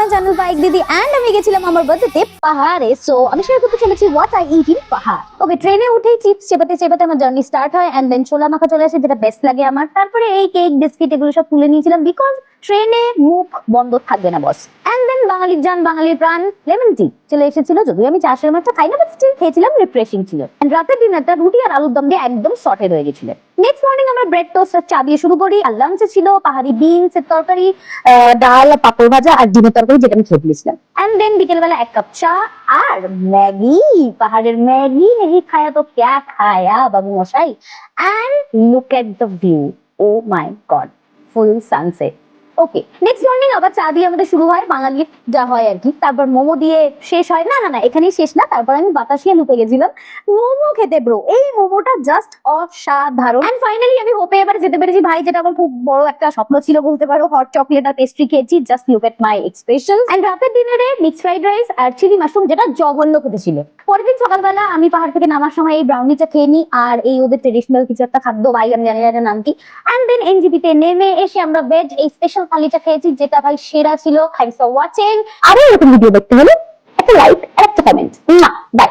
My channel bike দিদি and আমি গেছিলাম আমার বার্থডেতে পাহাড়ে। সো আমি শেয়ার করতে চলেছি হোয়াট আই ইট ইন পাহাড়। ওকে, ট্রেনে উঠেই চিপস চেপাতে চেপাতে আমার জার্নি স্টার্ট হয় এন্ড দেন ছোলা মাখা চলে আসে, যেটা বেস্ট লাগে আমার। তারপরে এই কেক বিস্কিট এগুলো সব তুলে নিয়েছিলাম বিকজ ট্রেনে মুখ বন্ধ থাকবে না বস। এন্ড দেন বাঙালির জান বাঙালির প্রাণ লেমন টি চলে এসেছিল, যদিও আমি চাষের মাছটা খাই না, বাট স্টিল খেয়েছিলাম, রিফ্রেশিং ছিল। এন্ড রাতের ডিনারটা রুটি আর আলুর দম দিয়ে একদম সর্টেড হয়ে গেছিল। নেক্সট মর্নিং আমরা ব্রেড টোস্ট আর চা দিয়ে শুরু করি। আর লাঞ্চে ছিল পাহাড়ি বিনস এর তরকারি, ডাল, পাপড় ভাজা আর ডিমের তরকারি, যেটা আমি খেয়ে ফেলেছিলাম। এন্ড দেন বিকেলবেলা এক কাপ চা আর ম্যাগি। পাহাড়ের ম্যাগি नहीं खाया तो क्या खाया বাবু মশাই। And look at the view, oh my god, full sunset. Okay, next morning আবার চা দিয়ে আমাদের শুরু হয়, বাঙালির যা হয় আর কি। তারপর মোমো দিয়ে শেষ হয়। না না না, এখানেই শেষ না, তারপর আমি বাতাসিয়া লুপে গেছিলাম মোমো খেতে। ব্রো, এই মোমোটা জাস্ট অসাধারণ। এন্ড ফাইনালি আমি হোপে এবার যেতে পেরেছি ভাই, যেটা আমার খুব বড় একটা স্বপ্ন ছিল বলতে পারো। হট চকলেট আর পেস্ট্রি খেয়েছি, just look at my expression. And রাতের ডিনারে মিক্সড ফ্রাইড রাইস আর চিলি মাশরুম, যেটা জঘন্য খেতে ছিল। পরের দিন সকালবেলা আমি পাহাড় থেকে নামার সময় এই ব্রাউনিটা খেয়ে নিই আর এই ওদের ট্রেডিশনাল কিছু একটা খাদ্য, ভাই আমি জানি না নাম কি। এন্ড দেন এনজিপিতে নেমে এসে আমরা ভেজ এই স্পেশাল থালিটা খেয়েছি, যেটা ভাই সেরা ছিল। Thanks for watching. আরো এরকম ভিডিও দেখতে হলে একটা লাইক আর একটা কমেন্ট। বাই।